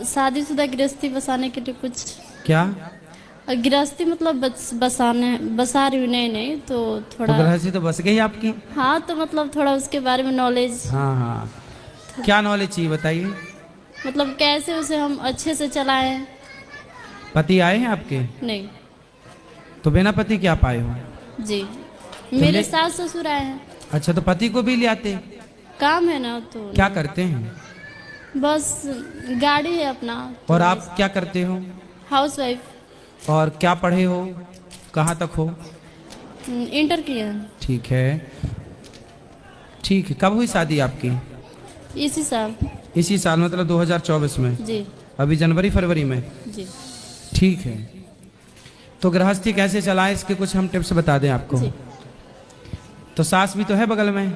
शादीशुदा गृहस्थी बसाने के लिए कुछ क्या? गृहस्थी मतलब बसा रही हूँ, नहीं तो तो थोड़ा। गृहस्थी तो बस गई आपकी। हाँ तो मतलब थोड़ा उसके बारे में नॉलेज, हाँ हाँ, क्या नॉलेज चाहिए बताइए। मतलब कैसे उसे हम अच्छे से चलाएं। पति आए हैं आपके? नहीं तो बिना पति क्या पाए हो? जी, तो मेरे सास ससुर आए हैं। अच्छा, तो पति को भी ले आते? काम है ना तो। क्या करते हैं? बस गाड़ी है अपना तो। और आप क्या करते हो? House wife. और क्या पढ़े हो, कहाँ तक हो? इंटर किया है। ठीक है, ठीक है। कब हुई शादी आपकी? इसी साल। इसी साल मतलब 2024 में? जी अभी जनवरी फरवरी में? जी ठीक है। तो गृहस्थी कैसे चलाएं इसके कुछ हम टिप्स बता दें आपको। जी। तो सास भी तो है बगल में।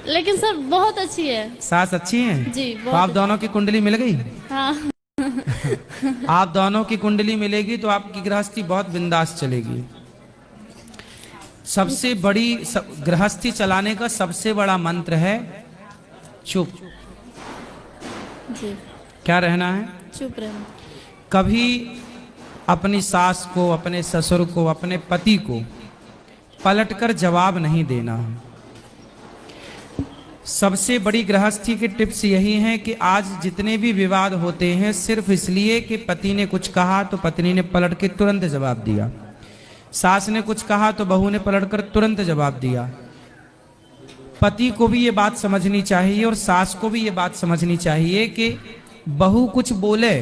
लेकिन सर बहुत अच्छी है। सास अच्छी है जी तो बहुत आप दोनों की कुंडली मिल गई। हाँ। आप दोनों की कुंडली मिलेगी तो आपकी गृहस्थी बहुत बिंदास चलेगी। सबसे बड़ी गृहस्थी चलाने का सबसे बड़ा मंत्र है चुप। जी क्या रहना है? चुप रहना। कभी अपनी सास को, अपने ससुर को, अपने पति को पलटकर जवाब नहीं देना। सबसे बड़ी गृहस्थी की टिप्स यही है कि आज जितने भी विवाद होते हैं सिर्फ इसलिए कि पति ने कुछ कहा तो पत्नी ने पलट के तुरंत जवाब दिया, सास ने कुछ कहा तो बहू ने पलटकर तुरंत जवाब दिया। पति को भी ये बात समझनी चाहिए और सास को भी ये बात समझनी चाहिए कि बहू कुछ बोले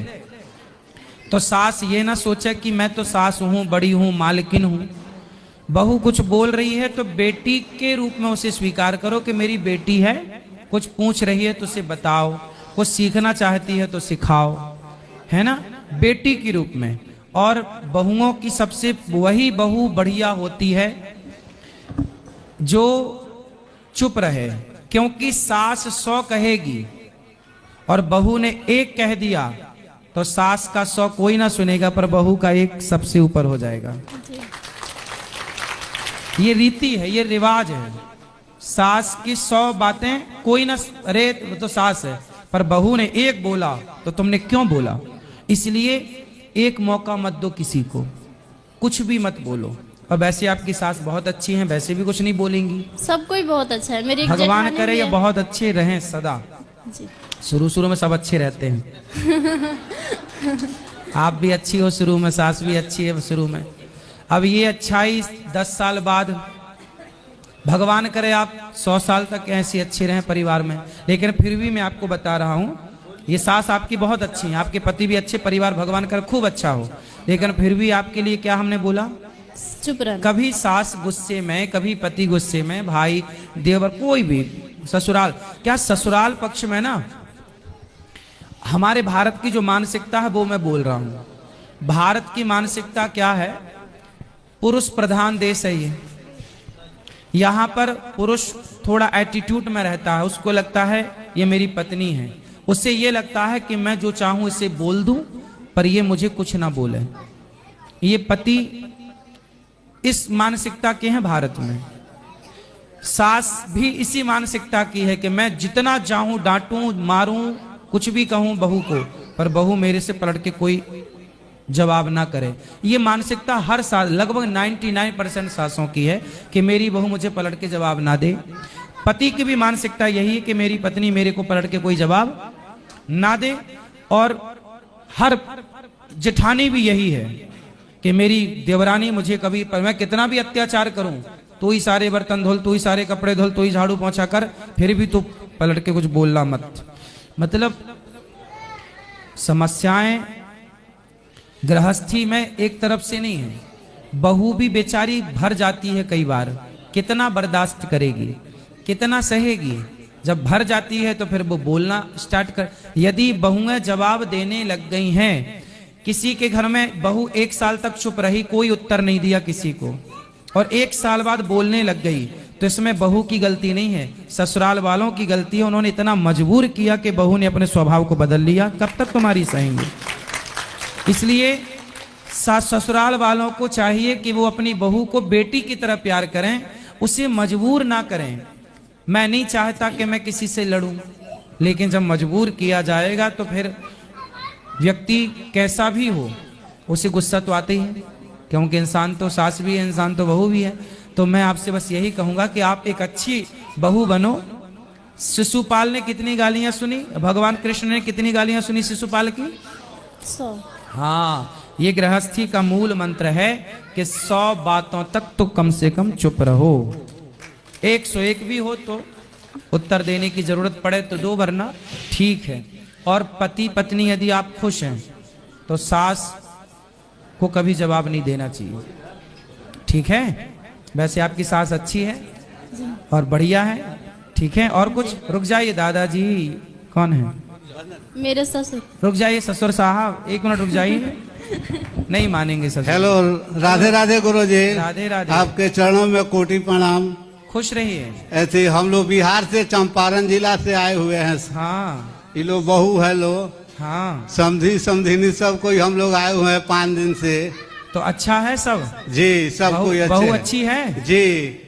तो सास ये ना सोचे कि मैं तो सास हूं, बड़ी हूं, मालकिन हूं। बहू कुछ बोल रही है तो बेटी के रूप में उसे स्वीकार करो कि मेरी बेटी है, कुछ पूछ रही है तो उसे बताओ, कुछ सीखना चाहती है तो सिखाओ, है ना, बेटी के रूप में। और बहुओं की सबसे वही बहू बढ़िया होती है जो चुप रहे, क्योंकि सास 100 कहेगी और बहू ने 1 कह दिया तो सास का 100 कोई ना सुनेगा पर बहू का 1 सबसे ऊपर हो जाएगा। ये रीति है, ये रिवाज है। सास की 100 बातें कोई ना, अरे वो तो सास है, पर बहू ने 1 बोला तो तुमने क्यों बोला। इसलिए 1 मौका मत दो किसी को, कुछ भी मत बोलो। और वैसे आपकी सास बहुत अच्छी हैं, वैसे भी कुछ नहीं बोलेंगी। सब कोई बहुत अच्छा है। मेरी भगवान करे ये बहुत अच्छे रहें सदा। जी। शुरू शुरू में सब अच्छे रहते हैं। आप भी अच्छी हो शुरू में, सास भी अच्छी है शुरू में। अब ये अच्छाई 10 साल बाद, भगवान करे आप 100 साल तक ऐसी अच्छी रहें परिवार में। लेकिन फिर भी मैं आपको बता रहा हूँ, ये सास आपकी बहुत अच्छी है, आपके पति भी अच्छे, परिवार भगवान करे खूब अच्छा हो। लेकिन फिर भी आपके लिए क्या हमने बोला, चुप रहना। कभी सास गुस्से में, कभी पति गुस्से में, भाई देवर कोई भी, ससुराल, क्या ससुराल पक्ष में ना हमारे भारत की जो मानसिकता है वो मैं बोल रहा हूं। भारत की मानसिकता क्या है, पुरुष प्रधान देश है ये। यहां पर पुरुष थोड़ा एटीट्यूड में रहता है, उसको लगता है ये मेरी पत्नी है, उससे ये लगता है कि मैं जो चाहूं इसे बोल दूं पर ये मुझे कुछ ना बोले। ये पति इस मानसिकता के हैं भारत में। सास भी इसी मानसिकता की है कि मैं जितना चाहूं डांटूं, मारूं, कुछ भी कहूं बहू को, पर बहू मेरे से पलट के कोई जवाब ना करे। ये मानसिकता हर साल लगभग 99% सासों की है कि मेरी बहू मुझे पलट के जवाब ना दे। पति की भी मानसिकता यही है कि मेरी पत्नी मेरे को पलट के कोई जवाब ना दे। और हर जेठानी भी यही है कि मेरी देवरानी मुझे कभी, पर मैं कितना भी अत्याचार करूं, तू ही सारे बर्तन धुल, तू ही सारे कपड़े धुल, तू ही झाड़ू पोंछा कर, फिर भी तू पलट के कुछ बोलना मत। मतलब समस्याएं गृहस्थी में एक तरफ से नहीं है, बहू भी बेचारी भर जाती है कई बार। कितना बर्दाश्त करेगी, कितना सहेगी। जब भर जाती है तो फिर वो बोलना स्टार्ट कर। यदि बहुएं जवाब देने लग गई हैं, किसी के घर में बहू 1 साल तक चुप रही, कोई उत्तर नहीं दिया किसी को, और 1 साल बाद बोलने लग गई, तो इसमें बहू की गलती नहीं है, ससुराल वालों की गलती है। उन्होंने इतना मजबूर किया कि बहू ने अपने स्वभाव को बदल लिया। कब तक तुम्हारी सहेंगे। इसलिए ससुराल वालों को चाहिए कि वो अपनी बहू को बेटी की तरह प्यार करें, उसे मजबूर ना करें। मैं नहीं चाहता कि मैं किसी से लड़ूं, लेकिन जब मजबूर किया जाएगा तो फिर व्यक्ति कैसा भी हो उसे गुस्सा तो आते ही है, क्योंकि इंसान तो सास भी है, इंसान तो बहू भी है। तो मैं आपसे बस यही कहूंगा कि आप एक अच्छी बहू बनो। शिशुपाल ने कितनी गालियां सुनी, भगवान कृष्ण ने कितनी गालियां सुनी शिशुपाल की? 100। हाँ, ये गृहस्थी का मूल मंत्र है कि 100 बातों तक तो कम से कम चुप रहो। 101 भी हो तो उत्तर देने की जरूरत पड़े तो दो, वरना ठीक है। और पति पत्नी यदि आप खुश हैं तो सास को कभी जवाब नहीं देना चाहिए, ठीक है? वैसे आपकी सास अच्छी है और बढ़िया है, ठीक है? और कुछ? रुक जाइए दादाजी, कौन है? मेरे ससुर। रुक जाइए ससुर साहब, 1 मिनट रुक जाइए, नहीं मानेंगे ससुर। हेलो, राधे राधे गुरु जी। राधे राधे। आपके चरणों में कोटि प्रणाम। खुश रहिए। ऐसे हम लोग बिहार से चंपारण जिला से आए हुए हैं। हाँ ये लोग बहू है लो, हाँ, समधी समधिनी सब कोई हम लोग आए हुए हैं 5 दिन से। तो अच्छा है सब? जी, सब कोई बहू अच्छे अच्छी है? जी।